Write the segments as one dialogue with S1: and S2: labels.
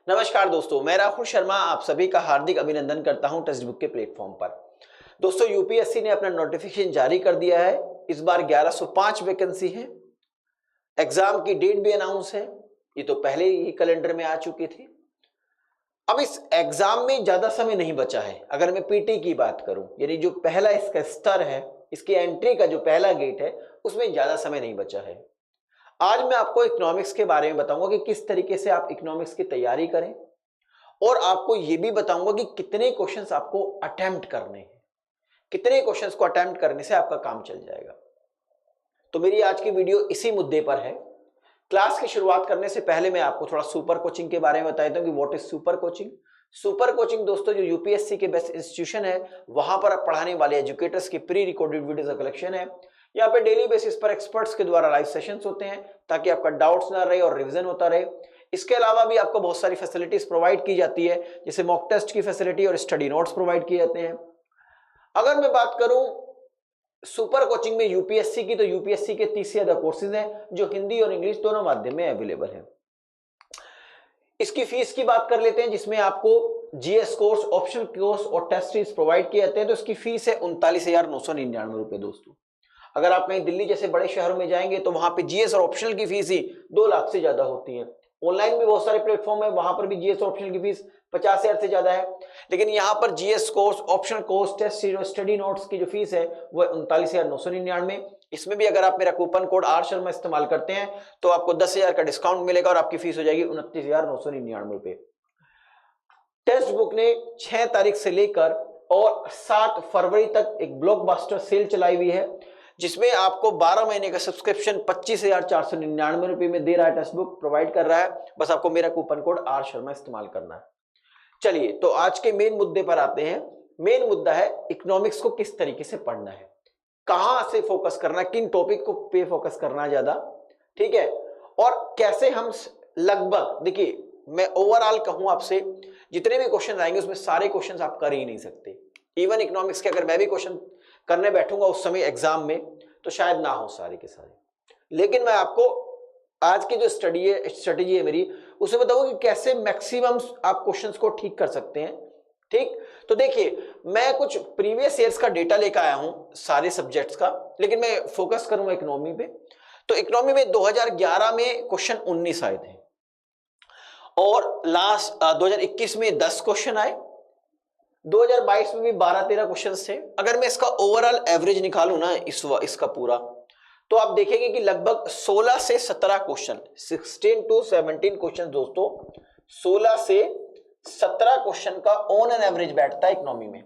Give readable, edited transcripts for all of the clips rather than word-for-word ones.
S1: नमस्कार दोस्तों, मैं राहुल शर्मा आप सभी का हार्दिक अभिनंदन करता हूं टेक्स्ट बुक के प्लेटफॉर्म पर। दोस्तों, यूपीएससी ने अपना नोटिफिकेशन जारी कर दिया है। इस बार 1105 वैकेंसी है। एग्जाम की डेट भी अनाउंस है। ये तो पहले ही कैलेंडर में आ चुकी थी। अब इस एग्जाम में ज्यादा समय नहीं बचा है। अगर मैं पीटी की बात करूं, यानी जो पहला इसका स्तर है, इसकी एंट्री का जो पहला गेट है, उसमें ज्यादा समय नहीं बचा है। आज मैं आपको इकोनॉमिक्स के बारे में बताऊंगा कि किस तरीके से आप इकोनॉमिक्स की तैयारी करें, और आपको यह भी बताऊंगा कि कितने क्वेश्चंस आपको अटेम्प्ट करने हैं। कितने क्वेश्चंस को अटेम्प्ट करने से आपका काम चल जाएगा। तो मेरी आज की वीडियो इसी मुद्दे पर है। क्लास की शुरुआत करने से पहले मैं आपको थोड़ा सुपर कोचिंग के बारे में बता देता हूं कि what is super coaching. Super coaching दोस्तों, जो यूपीएससी के बेस्ट इंस्टीट्यूशन है, वहां पर आप पढ़ाने वाले एजुकेटर्स की प्री रिकॉर्डेड वीडियोस का कलेक्शन है। यहाँ पे डेली बेसिस पर एक्सपर्ट्स के द्वारा लाइव सेशंस होते हैं ताकि आपका डाउट्स ना रहे और रिवीजन होता रहे। इसके अलावा भी आपको बहुत सारी फैसिलिटीज प्रोवाइड की जाती है, जैसे मॉक टेस्ट की फैसिलिटी और स्टडी नोट्स प्रोवाइड किए जाते हैं। अगर मैं बात करूं सुपर कोचिंग में यूपीएससी की, तो यूपीएससी के 30 से ज्यादा कोर्सेज हैं जो हिंदी और इंग्लिश दोनों माध्यम में अवेलेबल है। इसकी फीस की बात कर लेते हैं, जिसमें आपको जीएस कोर्स, ऑप्शनल कोर्स और टेस्ट सीरीज प्रोवाइड किए जाते हैं। तो इसकी फीस है 39,999 रुपए। दोस्तों, अगर आप कहीं दिल्ली जैसे बड़े शहरों में जाएंगे तो वहां पे जीएस और ऑप्शनल की फीस ही 2 लाख से ज्यादा होती है। ऑनलाइन भी बहुत सारे प्लेटफॉर्म है, वहां पर भी जीएस और ऑप्शनल की फीस 50,000 से ज्यादा है। लेकिन यहाँ पर GS course, optional course, test series और स्टडी नोट्स की जो फीस है वो 39,999। इसमें भी अगर आप मेरा कूपन कोड आर शर्मा इस्तेमाल करते हैं तो आपको 10,000 का डिस्काउंट मिलेगा और आपकी फीस हो जाएगी 29,999 रुपए। टेक्स्ट बुक ने 6 तारीख से लेकर और 7 फरवरी तक एक ब्लॉकबस्टर सेल चलाई हुई है, जिसमें आपको 12 महीने का सब्सक्रिप्शन 25,499 रुपए में दे रहा है। टेक्स्ट बुक प्रोवाइड कर रहा है। बस आपको मेरा कूपन कोड आर शर्मा इस्तेमाल करना है। चलिए, तो आज के मेन मुद्दे पर आते हैं। मेन मुद्दा है इकोनॉमिक्स को किस तरीके से पढ़ना है, कहां से फोकस करना है, किन टॉपिक को पे फोकस करना है ज्यादा, ठीक है, और कैसे हम लगभग, देखिए मैं ओवरऑल कहूं आपसे, जितने भी क्वेश्चन आएंगे उसमें सारे क्वेश्चन आप कर ही नहीं सकते। इवन इकोनॉमिक्स के अगर मैं भी क्वेश्चन करने बैठूंगा उस समय एग्जाम में, तो शायद ना हो सारे के सारे। लेकिन मैं आपको आज की जो स्ट्रेटेजी है मेरी, उसे बताऊंगा कि कैसे मैक्सिमम आप क्वेश्चंस को ठीक कर सकते हैं। ठीक, तो देखिए, मैं कुछ प्रीवियस ईयर्स का डेटा लेकर आया हूं सारे सब्जेक्ट्स का, लेकिन मैं फोकस करूंगा इकोनॉमी पे। तो इकोनॉमी में 2011 में क्वेश्चन 19 आए थे और लास्ट 2021 में 10 क्वेश्चन आए। 2022 में भी 12-13 क्वेश्चन थे। अगर मैं इसका ओवरऑल एवरेज निकालूं ना इसका पूरा, तो आप देखेंगे कि लगभग 16 से 17 क्वेश्चन, 16 to 17 क्वेश्चन दोस्तों, 16 से 17 क्वेश्चन का ऑन एन एवरेज बैठता है इकोनॉमी में।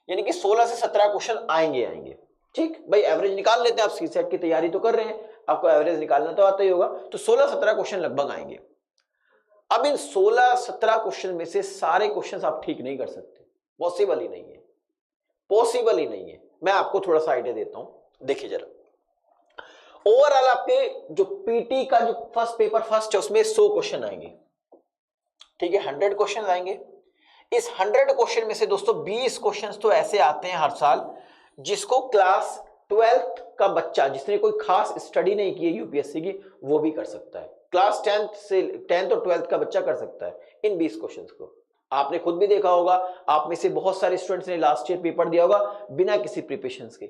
S1: यानी कि 16 से 17 क्वेश्चन आएंगे। ठीक भाई, एवरेज निकाल लेते हैं। आप सीसेट की तैयारी तो कर रहे हैं, आपको एवरेज निकालना तो आता ही होगा। तो 16-17 क्वेश्चन लगभग आएंगे। अब इन 16-17 क्वेश्चन में से सारे क्वेश्चन आप ठीक नहीं कर सकते, पॉसिबल ही नहीं है। मैं आपको थोड़ा सा आइडिया देता हूं, देखिए जरा। ओवरऑल आपके जो पीटी का जो फर्स्ट पेपर फर्स्ट है, उसमें 100 क्वेश्चन आएंगे, ठीक है, 100 क्वेश्चन आएंगे। इस 100 क्वेश्चन में से दोस्तों 20 क्वेश्चन तो ऐसे आते हैं हर साल, जिसको क्लास 12th का बच्चा, जिसने कोई खास स्टडी नहीं की है यूपीएससी की, वो भी कर सकता है। क्लास 10th और 12th का बच्चा कर सकता है इन 20 क्वेश्चन को। आपने खुद भी देखा होगा, आप में से बहुत सारे स्टूडेंट्स ने लास्ट ईयर पेपर दिया होगा बिना किसी प्रिपरेशन के,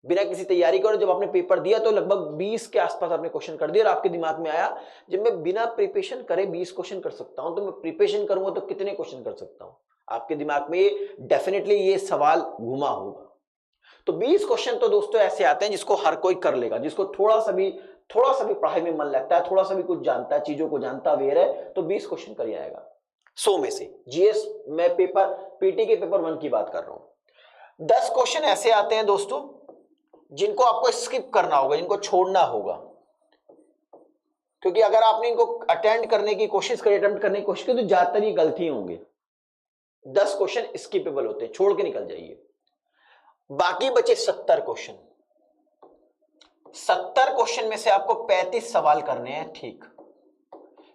S1: बिना किसी तैयारी के। जब आपने पेपर दिया तो लगभग 20 के आसपास आपने क्वेश्चन कर दिया और आपके दिमाग में आया, जब मैं बिना प्रिपरेशन करे 20 क्वेश्चन कर सकता हूं, तो मैं प्रिपरेशन करूंगा तो कितने क्वेश्चन कर सकता हूं। आपके दिमाग में डेफिनेटली ये सवाल घुमा होगा। तो 20 क्वेश्चन तो दोस्तों ऐसे आते हैं जिसको हर कोई कर लेगा, जिसको थोड़ा सा भी पढ़ाई में मन लगता है, थोड़ा सा भी कुछ जानता है, चीजों को जानता अवेयर है, तो 20 क्वेश्चन कर आएगा 100 में से। जीएस मैं पीटी के पेपर 1 की बात कर रहा हूं। 10 क्वेश्चन ऐसे आते हैं दोस्तों जिनको आपको स्किप करना होगा, जिनको छोड़ना होगा, क्योंकि अगर आपने इनको अटेम्प्ट करने की कोशिश की तो ज्यादातर ये गलती होंगे। 10 क्वेश्चन स्किपेबल होते हैं, छोड़ के निकल जाइए। बाकी बचे 70 क्वेश्चन। 70 क्वेश्चन में से आपको 35 सवाल करने हैं ठीक,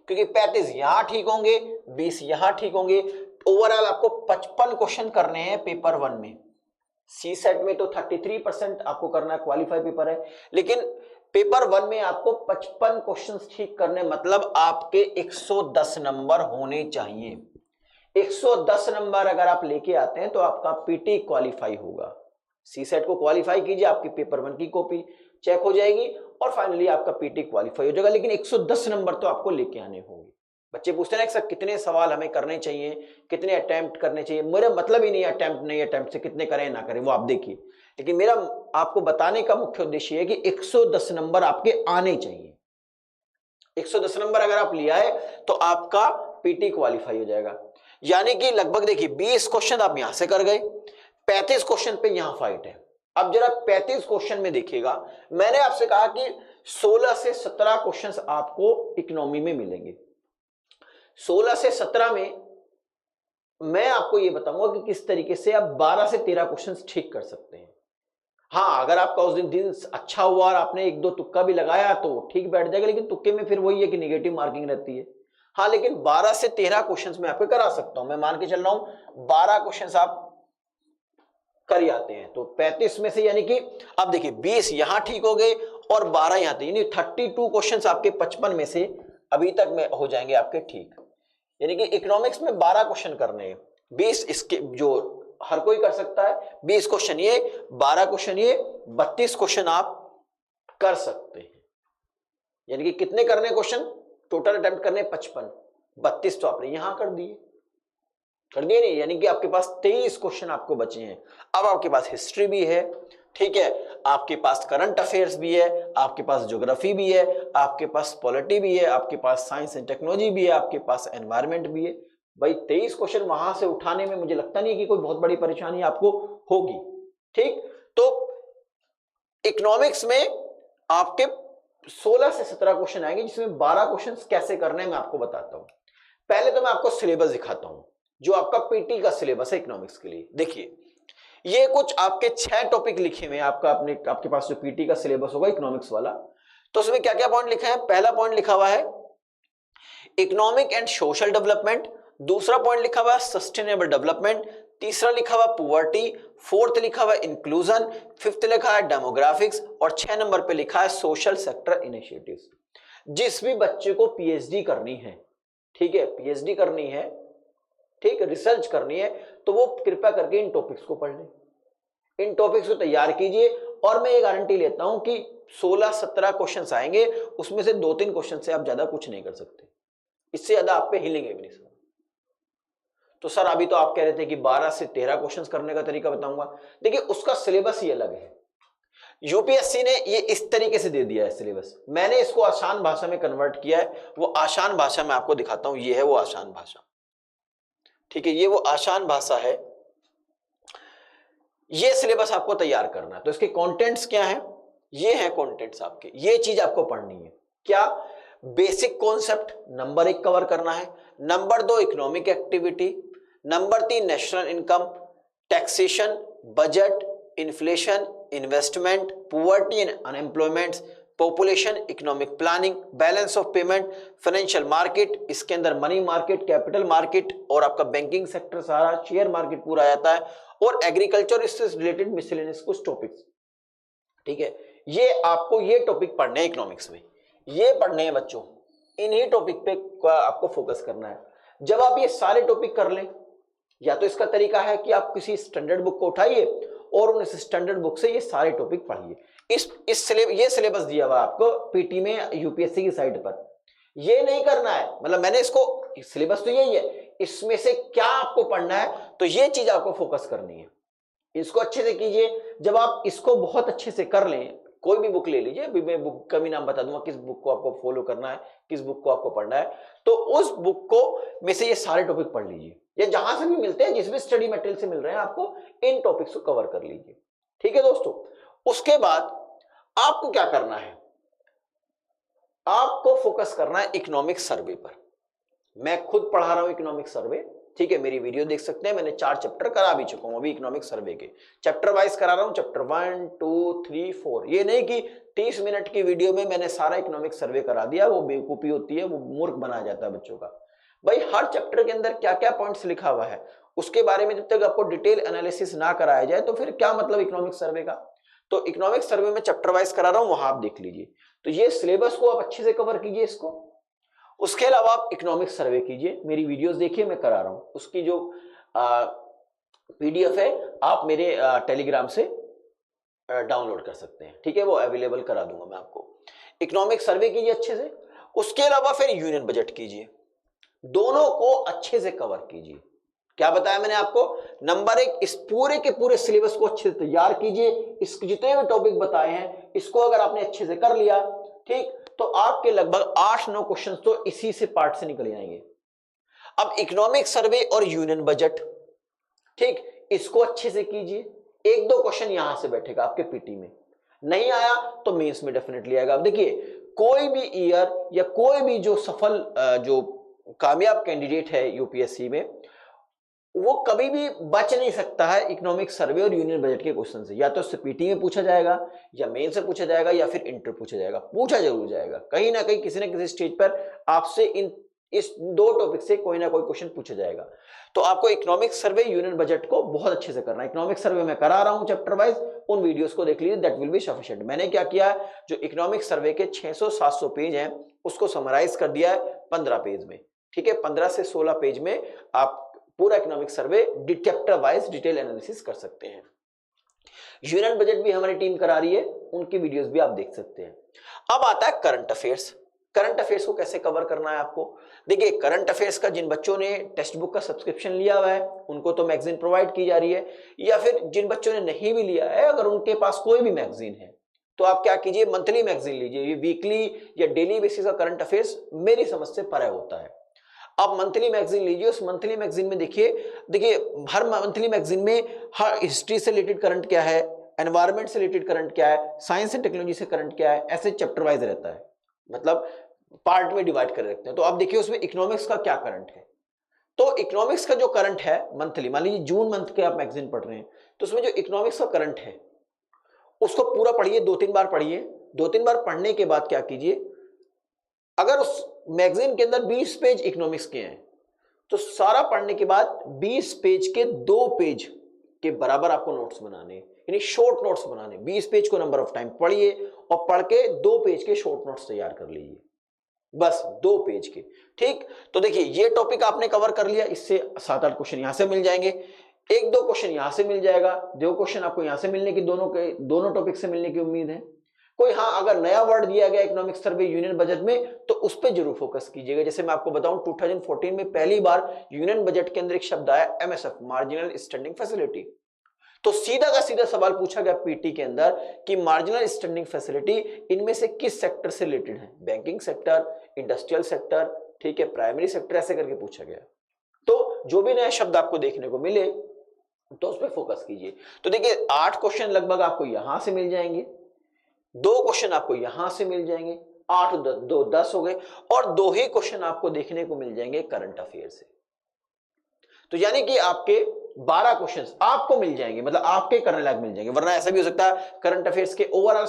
S1: क्योंकि 35 यहां ठीक होंगे, 20 यहां ठीक होंगे। ओवरऑल आपको 55 क्वेश्चन करने हैं पेपर 1 में। सी सेट में तो 33% आपको करना क्वालिफाई पेपर है, लेकिन पेपर 1 में आपको 55 क्वेश्चंस ठीक करने, मतलब आपके 110 नंबर होने चाहिए। 110 नंबर अगर आप लेके आते हैं तो आपका पीटी क्वालिफाई होगा। सी सेट को क्वालिफाई कीजिए, आपकी पेपर 1 की कॉपी चेक हो जाएगी और फाइनली आपका पीटी क्वालिफाई हो जाएगा। लेकिन 110 नंबर तो आपको लेके आने होंगे। बच्चे पूछते हैं ना सर कितने सवाल हमें करने चाहिए, कितने अटेम्प्ट करने चाहिए। मेरा मतलब ही नहीं अटेम्प्ट नहीं, अटेम्प्ट से कितने करें ना करें वो आप देखिए, लेकिन मेरा आपको बताने का मुख्य उद्देश्य है कि 110 नंबर आपके आने चाहिए। 110 नंबर अगर आप ले आए तो आपका पीटी क्वालिफाई हो जाएगा। यानी कि लगभग देखिए 20 क्वेश्चन आप यहां से कर गए, 35 क्वेश्चन पे यहां फाइट है। अब जरा 35 क्वेश्चन में देखिएगा, मैंने आपसे कहा कि 16 से 17 क्वेश्चंस आपको इकोनॉमी में मिलेंगे। 16 से 17 में मैं आपको यह बताऊंगा कि किस तरीके से आप 12 से 13 क्वेश्चंस ठीक कर सकते हैं। हाँ, अगर आपका उस दिन अच्छा हुआ और आपने एक दो तुक्का भी लगाया तो ठीक बैठ जाएगा, लेकिन तुक्के में फिर वही है कि नेगेटिव मार्किंग रहती है। हाँ, लेकिन 12 से 13 क्वेश्चंस मैं आपको करा सकता हूं। मैं मान के चल रहा हूं 12 क्वेश्चंस आप कर आते हैं तो 35 में से, यानी कि अब देखिए 20 यहां ठीक हो गए और 12 यहां थे, यानी 32 क्वेश्चंस आपके 55 में से अभी तक में हो जाएंगे आपके ठीक। यानी कि इकोनॉमिक्स में 12 क्वेश्चन करने हैं, 20 इसके जो हर कोई कर सकता है, 20 क्वेश्चन ये, 12 क्वेश्चन ये, 32 क्वेश्चन आप कर सकते हैं। यानी कि कितने करने क्वेश्चन टोटल अटेम्प्ट करने 55, 32 तो आपने यहां कर दिए नहीं, यानी कि आपके पास 23 क्वेश्चन आपको बचे हैं। अब आपके पास हिस्ट्री भी है, ठीक है, आपके पास करंट अफेयर्स भी है, आपके पास ज्योग्राफी भी है, आपके पास पॉलिटी भी है, आपके पास साइंस एंड टेक्नोलॉजी भी है, आपके पास एनवायरमेंट भी है। भाई 23 क्वेश्चन वहां से उठाने में मुझे लगता नहीं कि कोई बहुत बड़ी परेशानी आपको होगी। ठीक, तो इकोनॉमिक्स में आपके 16 से 17 क्वेश्चन आएंगे, जिसमें 12 क्वेश्चन कैसे करने मैं आपको बताता हूं। पहले तो मैं आपको सिलेबस दिखाता हूं, जो आपका पीटी का सिलेबस है इकोनॉमिक्स के लिए। देखिए ये कुछ आपके 6 टॉपिक लिखे हुए हैं आपके पास जो पीटी का सिलेबस होगा इकोनॉमिक्स वाला, तो उसमें क्या क्या पॉइंट लिखा है। पहला पॉइंट लिखा हुआ है इकोनॉमिक एंड सोशल डेवलपमेंट, दूसरा पॉइंट लिखा हुआ है सस्टेनेबल डेवलपमेंट, तीसरा लिखा हुआ पुअर्टी, फोर्थ लिखा हुआ इंक्लूजन, फिफ्थ लिखा है डेमोग्राफिक्स और 6 नंबर पे लिखा है सोशल सेक्टर इनिशिएटिव्स। जिस भी बच्चे को पीएचडी करनी है, ठीक है, पीएचडी करनी है, ठीक, रिसर्च करनी है, तो वो कृपया करके इन टॉपिक्स को पढ़ लें, इन टॉपिक्स को तैयार कीजिए। और मैं ये गारंटी लेता हूं कि 16-17 क्वेश्चंस आएंगे, उसमें से 2-3 क्वेश्चन से आप ज्यादा कुछ नहीं कर सकते, इससे ज्यादा आप पे हिलेंगे भी नहीं सर। तो सर अभी तो आप कह रहे थे कि 12 से 13 क्वेश्चंस करने का तरीका बताऊंगा। देखिए उसका सिलेबस ही अलग है, यूपीएससी ने ये इस तरीके से दे दिया है सिलेबस, मैंने इसको आसान भाषा में कन्वर्ट किया है। वो आसान भाषा मैं आपको दिखाता हूं, ये है वो आसान भाषा, ठीक है, ये वो आसान भाषा है। ये सिलेबस आपको तैयार करना है, तो इसके कंटेंट्स क्या हैं, ये हैं कंटेंट्स आपके, ये चीज आपको पढ़नी है। क्या? बेसिक कॉन्सेप्ट नंबर 1 कवर करना है, number 2 economic activity, number 3 national income, taxation, budget, inflation, investment, poverty and unemployment, population, economic planning, balance of payment, financial market, इसके अंदर मनी मार्केट, कैपिटल मार्केट और आपका बैंकिंग सेक्टर सारा, share market पूरा आ जाता है, और एग्रीकल्चर इससे रिलेटेड मिसलेनियस कुछ टॉपिक्स। ठीक है, ये आपको ये टॉपिक पढ़ने हैं इकोनॉमिक्स में, ये पढ़ने हैं बच्चों, इन्हीं टॉपिक पे आपको फोकस करना है। जब आप ये सारे टॉपिक कर लें, या तो इसका तरीका है कि आप किसी स्टैंडर्ड बुक को उठाइए और उस स्टैंडर्ड बुक से ये सारे टॉपिक पढ़िए। ये सिलेबस दिया हुआ आपको पीटी में यूपीएससी की साइट पर, ये नहीं करना है, मतलब मैंने इसको, सिलेबस तो यही है, इसमें से क्या आपको पढ़ना है, तो ये चीज आपको फोकस करनी है, इसको अच्छे से कीजिए। जब आप इसको बहुत अच्छे से कर लें, कोई भी बुक ले लीजिए, अभी मैं बुक का भी नाम बता दूंगा, किस बुक को आपको फॉलो करना है, किस बुक को आपको पढ़ना है, तो उस बुक को में से ये सारे टॉपिक पढ़ लीजिए, या जहां से भी मिलते हैं, जिस भी स्टडी मटेरियल से मिल रहे हैं आपको, इन टॉपिक्स को कवर कर लीजिए। ठीक है दोस्तों, उसके बाद आपको क्या करना है, आपको फोकस करना है इकोनॉमिक सर्वे पर। मैं खुद पढ़ा रहा हूं इकोनॉमिक सर्वे, ठीक है, मेरी वीडियो देख सकते हैं, मैंने 4 चैप्टर करा भी चुका हूं अभी इकोनॉमिक सर्वे के, चैप्टर वाइज करा रहा हूं, चैप्टर 1 2 3 4, ये नहीं कि 30 मिनट की वीडियो में मैंने सारा इकोनॉमिक सर्वे करा दिया, वो बेवकूफी होती है, वो मूर्ख बनाया जाता है बच्चों का। भाई हर चैप्टर के अंदर क्या क्या पॉइंट्स लिखा हुआ है, उसके बारे में जब तक आपको डिटेल एनालिसिस ना कराया जाए, तो फिर क्या मतलब इकोनॉमिक सर्वे का। तो इकोनॉमिक सर्वे में चैप्टर वाइज करा रहा हूं, वहां आप देख लीजिए। तो ये सिलेबस को आप अच्छे से कवर कीजिए इसको। उसके अलावा आप इकोनॉमिक सर्वे कीजिए, मेरी वीडियोस देखिए, मैं करा रहा हूं। उसकी जो पीडीएफ है आप मेरे टेलीग्राम से डाउनलोड कर सकते हैं, ठीक है, वो अवेलेबल करा दूंगा मैं आपको। इकोनॉमिक सर्वे कीजिए अच्छे से। उसके अलावा फिर यूनियन बजट कीजिए, दोनों को अच्छे से कवर कीजिए। क्या बताया मैंने आपको? नंबर 1, इस पूरे के पूरे सिलेबस को अच्छे से तैयार कीजिए। इस जितने भी टॉपिक बताए हैं इसको अगर आपने अच्छे से कर लिया, ठीक, तो आपके लगभग 8-9 क्वेश्चंस तो इसी से पार्ट से निकल जाएंगे। अब इकोनॉमिक सर्वे और यूनियन बजट, ठीक, इसको अच्छे से कीजिए। 1-2 क्वेश्चन यहां से बैठेगा आपके पीटी में, नहीं आया तो मेंस में डेफिनेटली आएगा। अब देखिए, कोई भी ईयर या कोई भी जो सफल जो कामयाब कैंडिडेट है यूपीएससी में, वो कभी भी बच नहीं सकता है इकोनॉमिक सर्वे और यूनियन बजट के क्वेश्चन से। या तो उससे पीटी में पूछा जाएगा, या मेन से पूछा जाएगा, या फिर इंटर पूछा जाएगा, पूछा जरूर जाएगा। कहीं ना कहीं किसी ना किसी स्टेज पर आपसे इस 2 टॉपिक से कोई ना कोई क्वेश्चन पूछा जाएगा। तो आपको इकोनॉमिक सर्वे यूनियन बजट को बहुत अच्छे से करना है। इकोनॉमिक सर्वे में करा रहा हूं चैप्टर वाइज, उन वीडियोस को देख लीजिए, दैट विल बी सफिशिएंट। मैंने क्या किया, जो इकोनॉमिक सर्वे के 600-700 पेज हैं उसको समराइज कर दिया है 15 पेज में, ठीक है। 15 से 16 पेज में आप पूरा economic survey chapter wise detail analysis कर सकते हैं। यूनियन बजट भी हमारी टीम करा रही है, उनकी वीडियोस भी आप देख सकते हैं। अब आता है करंट अफेयर्स। करंट अफेयर्स को कैसे कवर करना है आपको? देखिए, करंट अफेयर्स का जिन बच्चों ने टेक्स्ट बुक का सब्सक्रिप्शन लिया हुआ है उनको तो मैगजीन प्रोवाइड की जा रही है, या फिर जिन बच्चों ने नहीं भी लिया है, अगर उनके पास कोई भी मैगजीन है तो आप क्या कीजिए, मंथली मैगजीन लीजिए। ये वीकली या डेली बेसिस का करंट अफेयर्स मेरी समझ से परे होता है। आप मंथली मैगजीन लीजिए, उस मंथली मैगजीन में देखिए हर मंथली मैगजीन में हर हिस्ट्री से रिलेटेड करंट क्या है, एनवायरनमेंट से रिलेटेड करंट क्या है, साइंस एंड टेक्नोलॉजी से करंट क्या है, ऐसे चैप्टर वाइज रहता है, मतलब पार्ट में डिवाइड कर रखते हैं। तो आप देखिए उसमें इकोनॉमिक्स का क्या करंट है। तो इकोनॉमिक्स का जो करंट है मंथली, मान लीजिए जून मंथ के आप मैगजीन पढ़ रहे हैं, तो उसमें जो इकोनॉमिक्स का करंट है उसको पूरा पढ़िए, 2-3 बार पढ़िए। 2-3 बार पढ़ने के बाद क्या कीजिए, अगर उस मैगजीन के अंदर 20 पेज इकोनॉमिक्स के हैं तो सारा पढ़ने के बाद 20 पेज के 2 पेज के बराबर आपको नोट्स बनाने, यानी शॉर्ट नोट्स बनाने। 20 पेज को नंबर ऑफ टाइम पढ़िए और पढ़ के 2 पेज के शॉर्ट नोट्स तैयार कर लीजिए, बस 2 पेज के, ठीक। तो देखिए ये टॉपिक आपने कवर कर लिया, इससे 7-8 क्वेश्चन यहां से मिल जाएंगे, 1-2 क्वेश्चन यहां से मिल जाएगा, 2 क्वेश्चन आपको यहां से मिलने की, दोनों टॉपिक से मिलने की उम्मीद है। कोई हाँ अगर नया वर्ड दिया गया इकोनॉमिक सर्वे यूनियन बजट में तो उस पर जरूर फोकस कीजिएगा। जैसे मैं आपको बताऊं 2014 में पहली बार यूनियन बजट के अंदर एक शब्द आया एमएसएफ, मार्जिनल स्टैंडिंग फैसिलिटी। तो सीधा का सीधा सवाल पूछा गया पीटी के अंदर कि मार्जिनल स्टैंडिंग फैसिलिटी इनमें से किस सेक्टर से रिलेटेड है, बैंकिंग सेक्टर, इंडस्ट्रियल सेक्टर, ठीक है, प्राइमरी सेक्टर, ऐसे करके पूछा गया। तो जो भी नया शब्द आपको देखने को मिले तो उस पर फोकस कीजिए। तो देखिए 8 क्वेश्चन लगभग आपको यहां से मिल जाएंगे, 2 क्वेश्चन आपको यहां से मिल जाएंगे, 8 2 10 हो गए, और 2 ही क्वेश्चन आपको देखने को मिल जाएंगे करंट अफेयर से। तो यानी कि आपके 12 क्वेश्चंस आपको मिल जाएंगे, मतलब आपके करने लायक मिल जाएंगे। वरना ऐसा भी हो सकता है करंट अफेयर्स के ओवरऑल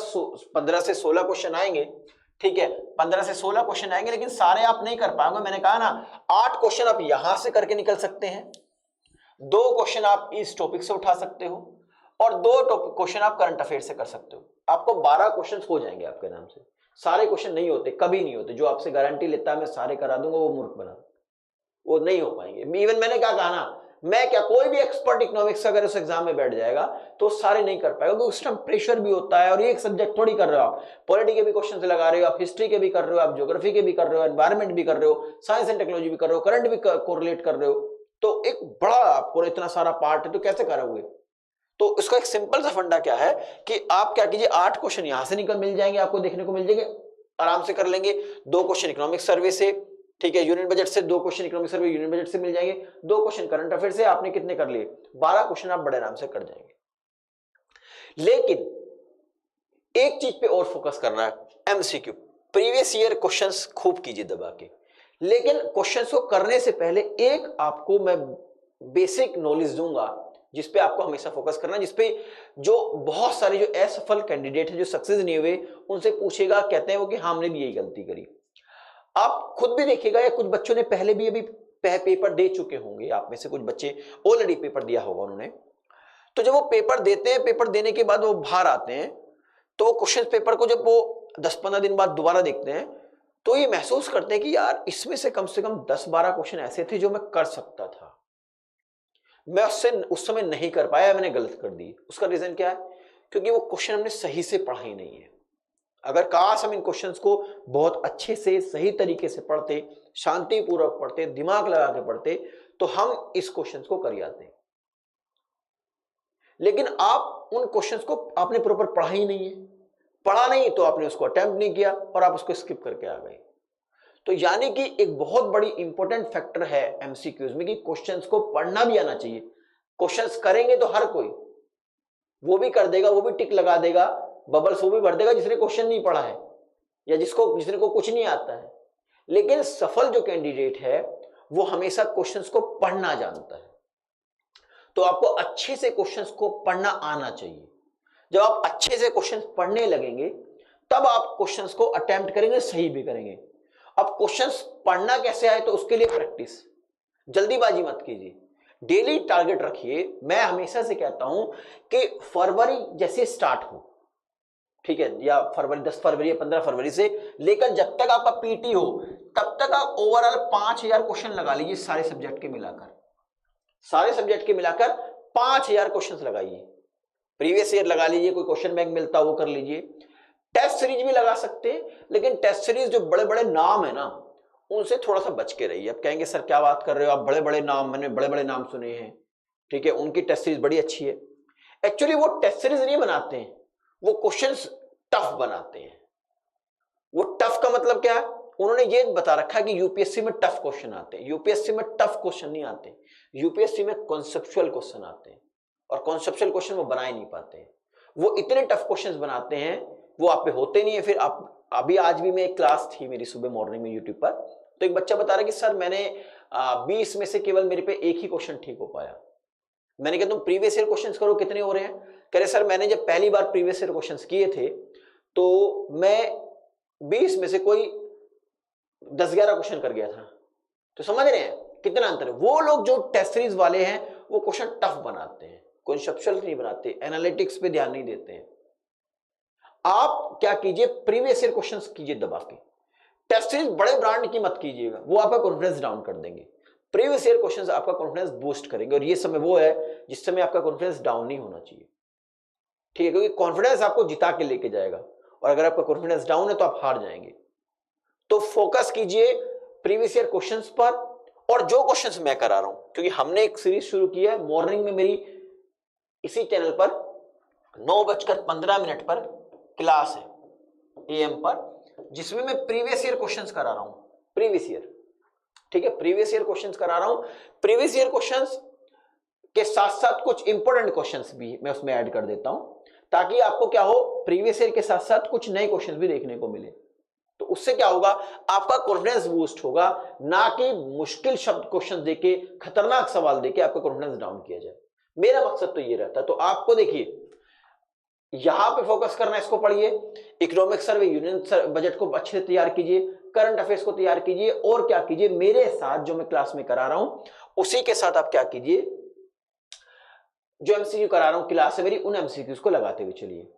S1: 15 से 16 क्वेश्चन आएंगे, ठीक है, 15 से 16 क्वेश्चन आएंगे, लेकिन सारे आप नहीं कर पाएंगे। मैंने कहा ना 8 क्वेश्चन आप यहां से करके निकल सकते हैं, 2 क्वेश्चन आप इस टॉपिक से उठा सकते हो, और 2 क्वेश्चन आप करंट अफेयर से कर सकते हो। आपको 12 क्वेश्चन हो जाएंगे आपके नाम से। सारे क्वेश्चन नहीं होते, कभी नहीं होते। जो आपसे गारंटी लेता है मैं सारे करा दूंगा, वो मूर्ख बना, वो नहीं हो पाएंगे। इवन मैंने क्या कहा ना, मैं क्या, कोई भी एक्सपर्ट इकोनॉमिक्स अगर उस एग्जाम में बैठ जाएगा तो सारे नहीं कर पाएगा, क्योंकि उस टाइम प्रेशर भी होता है। और ये एक सब्जेक्ट थोड़ी कर रहे हो आप, पॉलिटी के भी क्वेश्चन से लगा रहे हो आप, हिस्ट्री के भी कर रहे हो आप, ज्योग्राफी के भी कर रहे हो, एनवायरमेंट भी कर रहे हो, साइंस एंड टेक्नोलॉजी भी कर रहे हो, करंट भी कोरिलेट कर रहे हो। तो एक बड़ा आपको इतना सारा पार्ट है, तो कैसे करोगे? तो इसका एक सिंपल सा फंडा क्या है कि आप क्या कीजिए, 8 क्वेश्चन यहां से निकल मिल जाएंगे, आपको देखने को मिल जाएंगे, आराम से कर लेंगे। 2 क्वेश्चन इकोनॉमिक सर्वे से, ठीक है, यूनियन बजट से 2 question economic survey union budget से मिल जाएंगे, 2 क्वेश्चन करंट अफेयर से। आपने कितने कर लिए? 12 क्वेश्चन आप बड़े आराम से कर जाएंगे। लेकिन एक चीज पे और फोकस करना है, एमसीक्यू, प्रीवियस ईयर क्वेश्चंस खूब कीजिए दबा के। लेकिन क्वेश्चंस को करने से पहले एक आपको मैं बेसिक नॉलेज दूंगा जिसपे आपको हमेशा फोकस करना है, जिसपे जो बहुत सारे जो असफल कैंडिडेट हैं, जो सक्सेस नहीं हुए, उनसे पूछेगा, कहते हैं वो कि हमने भी यही गलती करी। आप खुद भी देखिएगा, या कुछ बच्चों ने पहले भी अभी पेपर दे चुके होंगे, आप में से कुछ बच्चे ऑलरेडी पेपर दिया होगा उन्होंने। तो जब वो पेपर देते हैं, पेपर देने के बाद वो बाहर आते हैं, तो वो क्वेश्चन पेपर को जब वो 10-15 दिन बाद दोबारा देखते हैं, तो ये महसूस करते हैं कि यार इसमें से कम 10-12 क्वेश्चन ऐसे थे जो मैं कर सकता था, मैं उससे उस समय नहीं कर पाया, मैंने गलत कर दी। उसका रीजन क्या है? क्योंकि वो क्वेश्चन हमने सही से पढ़ा ही नहीं है। अगर काश हम इन क्वेश्चंस को बहुत अच्छे से सही तरीके से पढ़ते, शांतिपूर्वक पढ़ते, दिमाग लगा के पढ़ते, तो हम इस क्वेश्चंस को कर जाते। लेकिन आप उन क्वेश्चंस को आपने प्रॉपर पढ़ा ही नहीं है, पढ़ा नहीं तो आपने उसको अटेम्प्ट नहीं किया और आप उसको स्किप करके आ गए। तो यानी कि एक बहुत बड़ी इंपॉर्टेंट फैक्टर है एमसीक्यूज में कि क्वेश्चंस को पढ़ना भी आना चाहिए। क्वेश्चंस करेंगे तो हर कोई वो भी कर देगा, वो भी टिक लगा देगा, बबल्स वो भी भर देगा जिसने क्वेश्चन नहीं पढ़ा है या जिसने को कुछ नहीं आता है। लेकिन सफल जो कैंडिडेट है वो हमेशा क्वेश्चंस को पढ़ना जानता है। तो आपको अच्छे से क्वेश्चंस को पढ़ना आना चाहिए। जब आप अच्छे से क्वेश्चंस पढ़ने लगेंगे तब आप क्वेश्चंस को अटेम्प्ट करेंगे, सही भी करेंगे। अब क्वेश्चंस पढ़ना कैसे आए, तो उसके लिए प्रैक्टिस, जल्दीबाजी मत कीजिए, डेली टारगेट रखिए। मैं हमेशा से कहता हूं कि फरवरी जैसे स्टार्ट हो, ठीक है, या फरवरी 10 फरवरी या 15 फरवरी से लेकर जब तक आपका पीटी हो तब तक आप ओवरऑल 5000 क्वेश्चन लगा लीजिए। सारे सब्जेक्ट के मिलाकर 5000 क्वेश्चंस लगाइए। प्रीवियस ईयर लगा लीजिए, कोई क्वेश्चन बैंक मिलता वो कर लीजिए। टेस्ट सीरीज भी लगा सकते हैं, लेकिन टेस्ट सीरीज जो बड़े बड़े नाम है ना उनसे थोड़ा सा बच के रहिए। अब कहेंगे सर क्या बात कर रहे हो आप, बड़े बड़े नाम, मैंने बड़े बड़े नाम सुने हैं, ठीक है, उनकी टेस्ट सीरीज बड़ी अच्छी है। एक्चुअली वो टेस्ट सीरीज नहीं बनाते हैं, वो क्वेश्चंस टफ बनाते हैं। वो टफ का मतलब क्या है, उन्होंने ये बता रखा है कि यूपीएससी में टफ क्वेश्चन आते हैं। यूपीएससी में टफ क्वेश्चन नहीं आते, यूपीएससी में कॉन्सेप्चुअल क्वेश्चन आते हैं, और कॉन्सेप्चुअल क्वेश्चन वो बना ही नहीं पाते हैं। वो इतने टफ क्वेश्चंस बनाते हैं, वो आप पे होते नहीं है। फिर आप अभी आज भी मैं एक क्लास थी मेरी सुबह मॉर्निंग में यूट्यूब पर, तो एक बच्चा बता रहा है कि सर मैंने 20 में से केवल मेरे पे एक ही क्वेश्चन ठीक हो पाया। मैंने कहा तुम प्रीवियस ईयर क्वेश्चंस करो, कितने हो रहे हैं? कह रहे सर मैंने जब पहली बार प्रीवियस ईयर क्वेश्चंस किए थे तो मैं 20 में से कोई 10-11 क्वेश्चन कर गया था। तो समझ रहे हैं कितना अंतर है। वो लोग जो टेस्ट सीरीज वाले हैं वो क्वेश्चन टफ बनाते हैं, कॉन्सेप्चुअल नहीं बनाते, एनालिटिक्स पे ध्यान नहीं देते हैं। आप क्या कीजिए, प्रीवियस ईयर क्वेश्चंस कीजिए दबा के। टेस्ट सीरीज बड़े ब्रांड की मत कीजिएगा, वो आपका कॉन्फिडेंस डाउन कर देंगे। प्रीवियस ईयर क्वेश्चंस आपका कॉन्फिडेंस बूस्ट करेंगे, और ये समय वो है जिस समय आपका कॉन्फिडेंस डाउन नहीं होना चाहिए, ठीक है, क्योंकि कॉन्फिडेंस आपको जिता के लेके जाएगा, और अगर आपका कॉन्फिडेंस डाउन है तो आप हार जाएंगे। तो फोकस कीजिए प्रीवियस ईयर क्वेश्चंस पर, और जो क्वेश्चंस मैं करा रहा हूं, क्योंकि हमने एक सीरीज शुरू की है मॉर्निंग में मेरी इसी चैनल पर 9:15 पर क्लास है एएम पर, जिसमें मैं प्रीवियस ईयर क्वेश्चंस करा रहा हूं। प्रीवियस ईयर, ठीक है, प्रीवियस ईयर क्वेश्चंस करा रहा हूं। प्रीवियस ईयर क्वेश्चंस के साथ साथ कुछ इंपॉर्टेंट क्वेश्चंस भी मैं उसमें ऐड कर देता हूं, ताकि आपको क्या हो, प्रीवियस ईयर के साथ साथ कुछ नए क्वेश्चंस भी देखने को मिले। तो उससे क्या होगा, आपका कॉन्फिडेंस बूस्ट होगा, ना कि मुश्किल शब्द क्वेश्चन देके, खतरनाक सवाल देके आपका कॉन्फिडेंस डाउन किया जाए। मेरा मकसद तो ये रहता है। तो आपको देखिए यहां पे फोकस करना, इसको पढ़िए, इकोनॉमिक सर्वे, यूनियन बजट को अच्छे से तैयार कीजिए, करंट अफेयर्स को तैयार कीजिए, और क्या कीजिए, मेरे साथ जो मैं क्लास में करा रहा हूं उसी के साथ आप क्या कीजिए, जो एमसीक्यू करा रहा हूं क्लास में मेरी, उन एमसीक्यूज को लगाते हुए चलिए।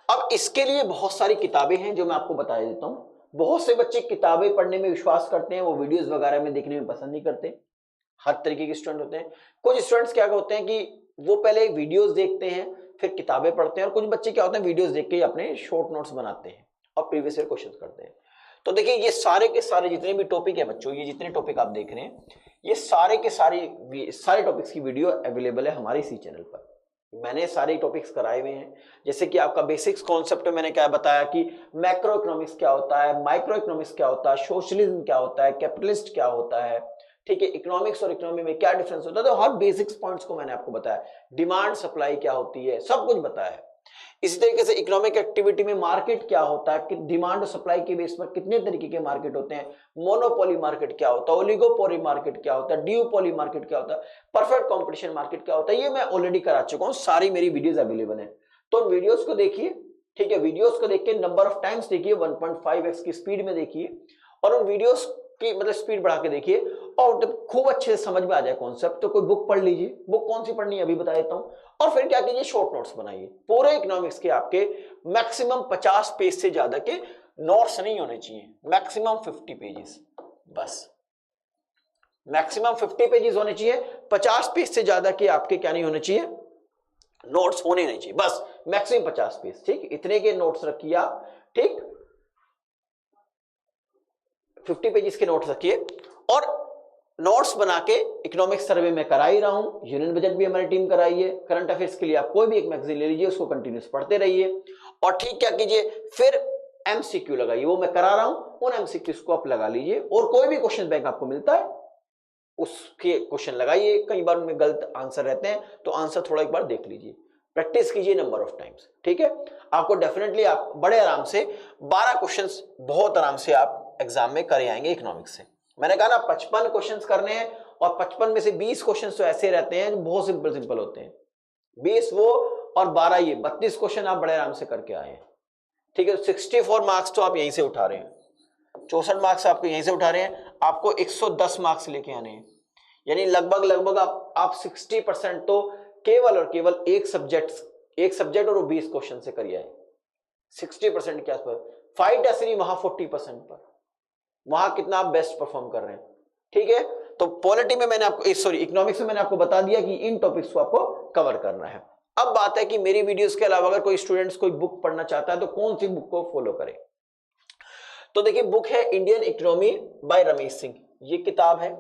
S1: अब इसके लिए बहुत सारी किताबें हैं जो मैं आपको बता देता हूं। बहुत से बच्चे किताबें पढ़ने में विश्वास करते हैं, वो वीडियोस वगैरह में देखने में पसंद नहीं करते। हर तरीके के स्टूडेंट होते हैं। कुछ स्टूडेंट्स क्या होते हैं कि वो पहले वीडियोस देखते हैं फिर किताबें पढ़ते हैं, और कुछ बच्चे क्या होते हैं वीडियोस देख के अपने शॉर्ट नोट्स बनाते हैं और प्रीवियस ईयर क्वेश्चन करते हैं। तो देखिए ये सारे के सारे जितने भी टॉपिक है बच्चों, ये जितने टॉपिक आप देख रहे हैं, ये सारे के सारे टॉपिक्स की वीडियो अवेलेबल है हमारे इसी चैनल पर। मैंने सारे टॉपिक्स कराए हुए हैं, जैसे कि आपका बेसिक्स कॉन्सेप्ट में मैंने क्या बताया कि मैक्रो इकोनॉमिक्स क्या होता है, माइक्रो इकोनॉमिक्स क्या होता है, सोशलिज्म क्या होता है, कैपिटलिस्ट क्या होता है, ठीक है, इकोनॉमिक्स और इकोनॉमी में क्या डिफरेंस होता है। तो हर बेसिक्स पॉइंट्स को मैंने आपको बताया। डिमांड सप्लाई क्या होती है, सब कुछ बताया है। इसी तरीके से इकोनॉमिक एक्टिविटी में मार्केट क्या होता है, कि डिमांड और सप्लाई के बेस पर कितने तरीके के मार्केट होते हैं, मोनोपोली मार्केट क्या होता है, ओलिगोपोली मार्केट क्या होता है, ड्यूपोली मार्केट क्या होता है, परफेक्ट कंपटीशन मार्केट क्या होता है, ये मैं ऑलरेडी करा चुका हूं, सारी मेरी वीडियोस अवेलेबल है। तो वीडियोस को देखिए, ठीक है, वीडियोस को देख के नंबर ऑफ टाइम्स देखिए, 1.5x की स्पीड में देखिए, और उन वीडियोस की मतलब स्पीड बढ़ा के देखिए, और जब खूब अच्छे से समझ में आ जाए कॉन्सेप्ट तो कोई बुक पढ़ लीजिए। बुक कौन सी पढ़नी है अभी बता देता हूं। और फिर क्या कीजिए, शॉर्ट नोट्स बनाइए। पूरे इकोनॉमिक्स के आपके मैक्सिमम 50 पेज से ज्यादा के नोट्स नहीं होने चाहिए, मैक्सिमम 50 पेजेस, बस मैक्सिमम 50 पेजेस होने चाहिए। 50 पेज से ज्यादा के आपके क्या नहीं होने चाहिए, नोट्स होने नहीं चाहिए, बस मैक्सिमम 50 पेज। ठीक, इतने के नोट्स रखिए आप। ठीक, 50 पेजेस के नोट्स रखिए। और नोट्स बना के इकोनॉमिक्स सर्वे में करा ही रहा हूं, यूनियन बजट भी हमारी टीम कराई है। करंट अफेयर्स के लिए आप कोई भी एक मैगजीन ले लीजिए, उसको कंटिन्यूस पढ़ते रहिए। और ठीक क्या कीजिए, फिर एमसीक्यू लगाइए, वो मैं करा रहा हूं, उन एमसीक्यूज को आप लगा लीजिए। और कोई भी क्वेश्चन बैंक आपको मिलता है उसके क्वेश्चन लगाइए। कई बार उनमें गलत आंसर रहते हैं तो आंसर थोड़ा एक बार देख लीजिए, प्रैक्टिस कीजिए नंबर ऑफ टाइम्स। ठीक है, आपको डेफिनेटली आप बड़े आराम से 12 क्वेश्चंस बहुत आराम से आप एग्जाम में करे आएंगे इकोनॉमिक्स से। मैंने कहा ना 55 क्वेश्चंस करने हैं और 55 में से 20 क्वेश्चंस तो ऐसे रहते हैं जो बहुत सिंपल सिंपल होते हैं। 20 वो और 12 ये, 32 क्वेश्चन आप बड़े आराम से करके आए हैं। ठीक है, 64 मार्क्स तो आप यहीं से उठा रहे हैं, 64 मार्क्स आपको यहीं से उठा रहे हैं। आपको 110 मार्क्स लेके आने हैं, यानी लगभग आप 60% तो केवल और केवल एक सब्जेक्ट और 20 क्वेश्चन से करिए आए। 60% के आसपास फाइट ऐसे नहीं, वहां 40% पर, वहां कितना आप बेस्ट परफॉर्म कर रहे हैं। ठीक है, तो पॉलिटी में मैंने आपको इकोनॉमिक्स में मैंने आपको बता दिया कि इन टॉपिक्स को आपको कवर करना है। अब बात है कि मेरी वीडियोस के अलावा अगर कोई स्टूडेंट्स कोई बुक पढ़ना चाहता है तो कौन सी बुक को फॉलो करे। तो देखिए, बुक है Indian economy bye Ramesh Singh, ये किताब है,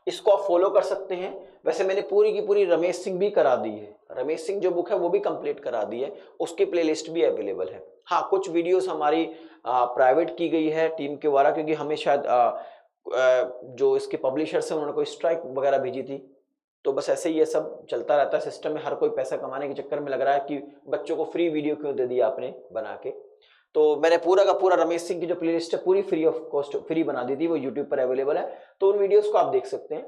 S1: इसको आप फॉलो कर सकते हैं। वैसे मैंने पूरी की पूरी रमेश सिंह भी करा दी है, रमेश सिंह जो बुक है वो भी कंप्लीट करा दी है, उसकी प्लेलिस्ट भी अवेलेबल है। हाँ, कुछ वीडियोस हमारी प्राइवेट की गई है टीम के द्वारा, क्योंकि हमें शायद जो इसके पब्लिशर्स हैं उन्होंने कोई स्ट्राइक वगैरह भेजी थी, तो बस ऐसे ही ये सब चलता रहता है सिस्टम में। हर कोई पैसा कमाने के चक्कर में लग रहा है कि बच्चों को फ्री वीडियो क्यों दे दिया आपने बना के। तो मैंने पूरा का पूरा रमेश सिंह की जो प्लेलिस्ट है पूरी फ्री ऑफ कॉस्ट फ्री बना दी थी, वो यूट्यूब पर अवेलेबल है, तो उन वीडियोस को आप देख सकते हैं।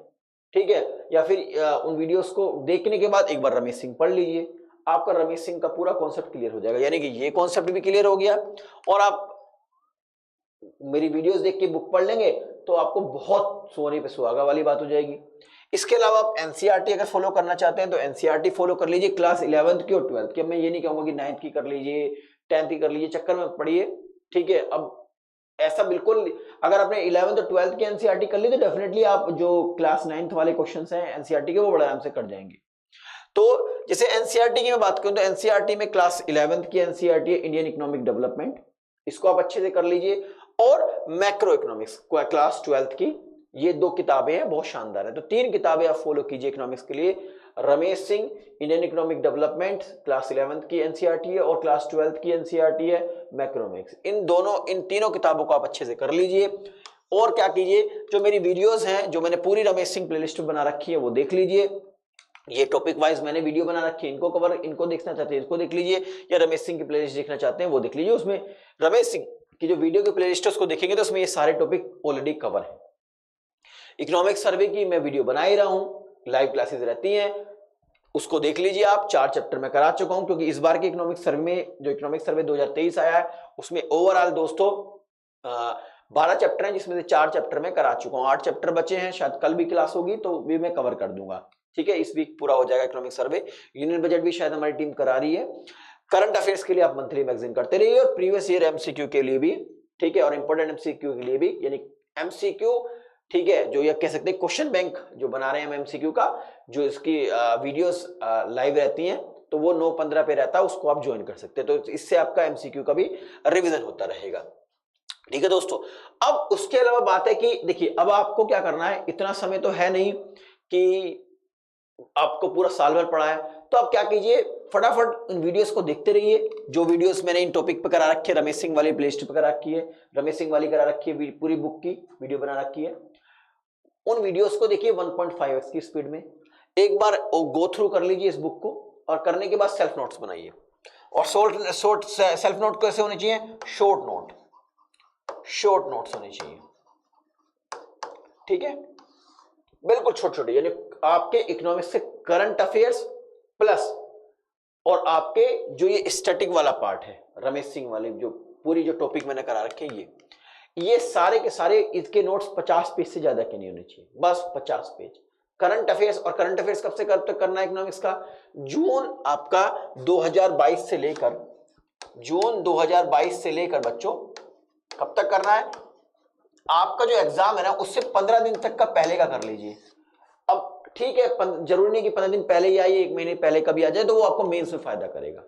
S1: ठीक है, या फिर उन वीडियोस को देखने के बाद एक बार रमेश सिंह पढ़ लीजिए, आपका रमेश सिंह का पूरा कॉन्सेप्ट क्लियर हो जाएगा। यानी कि ये कॉन्सेप्ट भी क्लियर हो गया और आप मेरी वीडियोस देख के बुक पढ़ लेंगे तो आपको बहुत सोने पे सुहागा वाली बात हो जाएगी। इसके अलावा आप एनसीईआरटी अगर फॉलो करना चाहते हैं तो एनसीईआरटी फॉलो कर लीजिए, क्लास 11th की और 12th की। अब मैं ये नहीं कहूंगा कि 9th की कर लीजिए, 10th की कर लीजिए, चक्कर में पढ़िए। ठीक है, अब ऐसा बिल्कुल, अगर आपने 11th और 12th की एनसीईआरटी कर ली तो डेफिनेटली आप जो क्लास 9th वाले क्वेश्चंस हैं एनसीईआरटी के वो बड़े आराम से कर जाएंगे। तो जैसे एनसीईआरटी की मैं बात करूं तो एनसीईआरटी में क्लास 11th की एनसीईआरटी है इंडियन इकोनॉमिक डेवलपमेंट, इसको आप अच्छे से कर लीजिए। और मैक्रो इकोनॉमिक्स क्लास 12th की, ये 2 किताबें हैं, बहुत शानदार है। तो 3 किताबें आप फॉलो कीजिए इकोनॉमिक्स के लिए, Ramesh Singh Indian economic development class 11th की एनसीईआरटी है और क्लास 12th की एनसीईआरटी है मैक्रोमिक्स। इन तीनों किताबों को आप अच्छे से कर लीजिए। और क्या कीजिए, जो मेरी वीडियोस हैं जो मैंने पूरी रमेश सिंह प्लेलिस्ट बना रखी है वो देख लीजिए। ये टॉपिक वाइज मैंने वीडियो बना रखी है, इनको देखना चाहते हैं इसको देख लीजिए, या रमेश सिंह की प्लेलिस्ट देखना चाहते हैं वो देख लीजिए। उसमें रमेश सिंह की जो वीडियो की प्लेलिस्ट है उसको देखेंगे तो उसमें ये सारे टॉपिक ऑलरेडी कवर है। इकोनॉमिक सर्वे की मैं वीडियो बना ही रहा हूं, लाइव क्लासेस रहती हैं, उसको देख लीजिए आप। 4 चैप्टर में करा चुका हूं, क्योंकि इस बार के इकोनॉमिक सर्वे में जो इकोनॉमिक सर्वे 2023 आया है उसमें ओवरऑल दोस्तों 12 चैप्टर हैं, जिसमें से 4 चैप्टर में करा चुका हूं, 8 चैप्टर बचे हैं, शायद कल भी क्लास होगी तो भी मैं कवर कर दूंगा। ठीक है, इस वीक पूरा हो जाएगा इकोनॉमिक सर्वे। यूनियन बजट भी शायद हमारी टीम करा रही है। करंट अफेयर्स के लिए आप मंथली मैगजीन करते रहिए और प्रीवियस ईयर एमसीक्यू के लिए भी, ठीक है, और इंपॉर्टेंट एमसीक्यू के लिए भी, यानी एमसीक्यू, ठीक है, जो ये कह सकते हैं क्वेश्चन बैंक जो बना रहे हैं हम एमसीक्यू का, जो इसकी वीडियोस लाइव रहती हैं तो वो 9-15 पे रहता है, उसको आप ज्वाइन कर सकते हैं, तो इससे आपका एमसीक्यू का भी रिवीजन होता रहेगा। ठीक है दोस्तों, अब उसके अलावा बात है कि देखिए अब आपको क्या करना है, इतना समय तो है नहीं कि आपको पूरा साल भर पढ़ा है, तो आप क्या कीजिए, फटाफट इन वीडियोस को देखते रहिए। जो वीडियोस मैंने इन टॉपिक पे करा रखी है, रमेश सिंह वाली प्लेलिस्ट पे करा रखी है, रमेश सिंह वाली करा रखी है, पूरी बुक की वीडियो बना रखी है, उन वीडियोस को देखिए 1.5x की स्पीड में, एक बार गो थ्रू कर लीजिए इस बुक को, और करने के बाद सेल्फ नोट्स बनाइए। और सेल्फ नोट कैसे होने चाहिए, शॉर्ट नोट्स होने चाहिए। ठीक है, बिल्कुल छोटे छोटे, यानी आपके इकोनॉमिक्स से करंट अफेयर्स प्लस और आपके जो ये स्टैटिक वाला पार्ट है रमेश सिंह वाले, जो पूरी जो टॉपिक मैंने करा रखे ये, ये सारे के सारे इसके नोट्स 50 पेज से ज्यादा के नहीं होने चाहिए, बस 50 पेज। करंट अफेयर्स, और करंट अफेयर्स कब से कब तक करना है इकोनॉमिक्स का? जून आपका 2022 से लेकर, जून 2022 से लेकर बच्चों कब तक करना है? आपका जो एग्जाम है ना उससे 15 दिन तक का पहले का कर लीजिए। अब ठीक है, जरूरी नहीं कि 15 दिन पहले ही आइए, 1 महीने पहले कभी आ जाए, तो वो आपको मेंस में फायदा करेगा।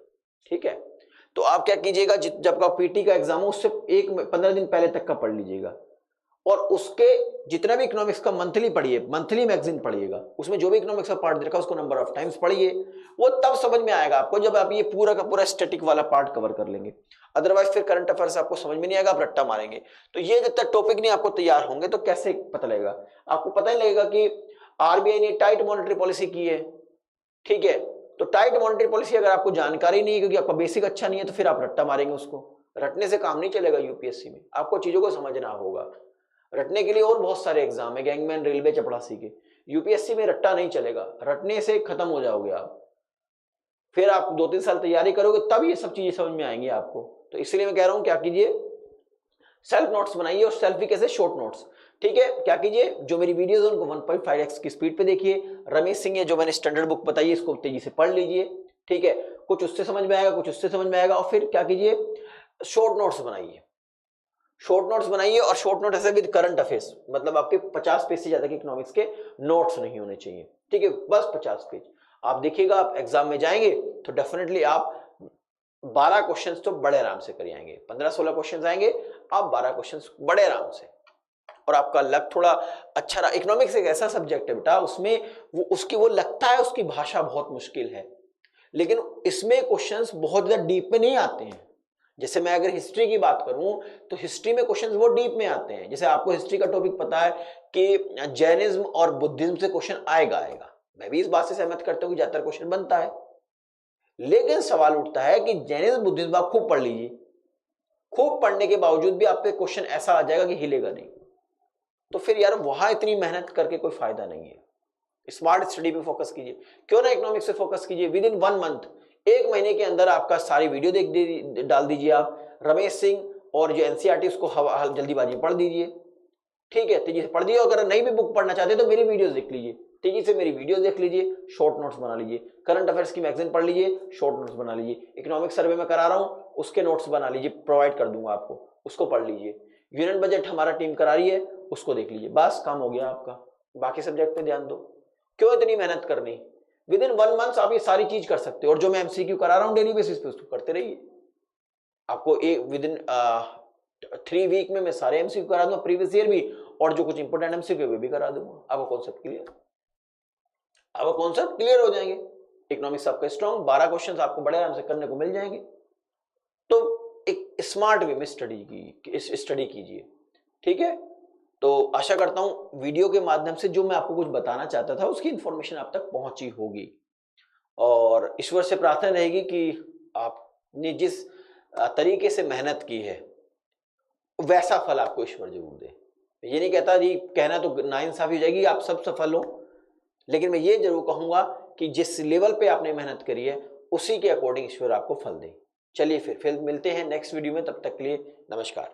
S1: ठीक है, तो आप क्या कीजिएगा, जब का पीटी का एग्जाम हो उससे 15 दिन पहले तक का पढ़ लीजिएगा, और उसके जितना भी इकोनॉमिक्स का मंथली पढ़िए, मंथली मैगजीन पढ़िएगा, उसमें जो भी इकोनॉमिक्स का पार्ट देखा उसको नंबर ऑफ टाइम्स पढ़िए। वो तब समझ में आएगा आपको जब आप ये पूरा का पूरा स्टैटिक वाला पार्ट कवर कर लेंगे। अदरवाइज फिर करंट अफेयर्स आपको समझ में नहीं आएगा, आप रट्टा मारेंगे। तो ये जब तक टॉपिक नहीं आपको तैयार होंगे तो कैसे पता लगेगा? आपको पता ही लगेगा कि आरबीआई ने टाइट मॉनेटरी पॉलिसी की है। ठीक है, तो टाइट मॉनेटरी पॉलिसी अगर आपको जानकारी नहीं है, क्योंकि आपका बेसिक अच्छा नहीं है, तो फिर आप रट्टा मारेंगे उसको। रटने से काम नहीं चलेगा यूपीएससी में, आपको चीजों को समझना होगा। रटने के लिए और बहुत सारे एग्जाम है, गैंगमैन, रेलवे, चपड़ासी के। यूपीएससी में रट्टा नहीं चलेगा, रटने से खत्म हो जाओगे आप। फिर आप 2-3 साल तैयारी करोगे तब ये सब चीजें समझ में आएंगी आपको। तो इसलिए मैं कह रहा हूं क्या कीजिए, सेल्फ नोट्स बनाइए, और सेल्फ भी कैसे, शॉर्ट नोट्स। ठीक है, क्या कीजिए, जो मेरी वीडियोस है उनको 1.5x की स्पीड पे देखिए। रमेश सिंह है जो मैंने स्टैंडर्ड बुक बताई, इसको तेजी से पढ़ लीजिए। ठीक है, कुछ उससे समझ में आएगा, कुछ उससे समझ में आएगा। और फिर क्या कीजिए, शॉर्ट नोट्स बनाइए, शॉर्ट नोट्स बनाइए। और शॉर्ट नोट ऐसे विद करंट अफेयर्स, मतलब आपके 50 पेज से ज्यादा के इकोनॉमिक्स के नोट्स नहीं होने चाहिए। ठीक है, बस 50 पेज। आप देखिएगा, आप एग्जाम में जाएंगे तो डेफिनेटली आप 12 क्वेश्चंस तो बड़े आराम से कर आएंगे। 15-16 क्वेश्चंस आएंगे, आप 12 क्वेश्चंस बड़े आराम से। और आपका लक थोड़ा अच्छा रहा। इकोनॉमिक्स एक ऐसा सब्जेक्ट है बेटा, उसमें वो लगता है उसकी भाषा बहुत मुश्किल है, लेकिन इसमें क्वेश्चंस बहुत ज्यादा डीप में नहीं आते हैं। जैसे मैं अगर हिस्ट्री की बात करूं तो हिस्ट्री में क्वेश्चंस बहुत डीप में आते हैं। जैसे आपको हिस्ट्री का टॉपिक पता है कि जैनिज्म और बुद्धिज्म से क्वेश्चन आएगा। मैं भी इस बात से सहमत करता हूं कि ज्यादातर क्वेश्चन बनता है, लेकिन सवाल उठता है कि जैनिज्म बुद्धिज्म आप खूब पढ़ लीजिए, खूब पढ़ने के बावजूद भी आप पे क्वेश्चन ऐसा आ जाएगा कि हिलेगा नहीं, तो फिर यार वहां इतनी मेहनत करके कोई फायदा नहीं है। स्मार्ट स्टडी पे फोकस कीजिए, क्यों ना इकोनॉमिक्स पे फोकस कीजिए। विद इन 1 मंथ, 1 महीने के अंदर आपका सारी वीडियो डाल दीजिए आप। रमेश सिंह और जो एनसीईआरटी उसको जल्दीबाजी पढ़ दीजिए। ठीक है, तेजी से पढ़ दीजिए। अगर नहीं भी बुक पढ़ना चाहते तो मेरी वीडियोस देख लीजिए, तेजी से मेरी वीडियोस देख लीजिए, शॉर्ट नोट्स बना लीजिए। करंट अफेयर्स की मैगजीन पढ़ लीजिए, शॉर्ट नोट्स बना लीजिए। इकोनॉमिक सर्वे में करा रहा हूं, उसके नोट्स बना लीजिए, प्रोवाइड कर दूंगा आपको, उसको पढ़ लीजिए। यूनियन बजट हमारा टीम करा रही है, उसको देख लीजिए, बस काम हो गया आपका। बाकी सब्जेक्ट पे ध्यान दो, क्यों इतनी मेहनत करनी? विद इन 1 मंथ आप ये सारी चीज कर सकते हो। और जो मैं एमसीक्यू करा रहा हूं डेली बेसिस पे, उसको करते रहिए। आपको विद इन 3 वीक में मैं सारे एमसीक्यू करा दूंगा, प्रीवियस ईयर भी, और जो कुछ इंपोर्टेंट एमसीक्यू भी करा दूंगा। आपको कॉन्सेप्ट क्लियर, आपको कॉन्सेप्ट क्लियर हो जाएंगे। इकोनॉमिक्स आपका स्ट्रॉन्ग, 12 क्वेश्चंस आपको बड़े आराम से करने को मिल जाएंगे। तो एक स्मार्ट वे में स्टडी कीजिए। ठीक है, तो आशा करता हूं वीडियो के माध्यम से जो मैं आपको कुछ बताना चाहता था उसकी इंफॉर्मेशन आप तक पहुंची होगी। और ईश्वर से प्रार्थना रहेगी कि आपने जिस तरीके से मेहनत की है वैसा फल आपको ईश्वर जरूर दे। ये नहीं कहता जी, कहना तो नाइंसाफी हो जाएगी आप सब सफल हो, लेकिन मैं ये जरूर कहूंगा कि जिस लेवल पे आपने मेहनत करी है उसी के अकॉर्डिंग ईश्वर आपको फल दे। चलिए फिर मिलते हैं नेक्स्ट वीडियो में, तब तक के लिए नमस्कार।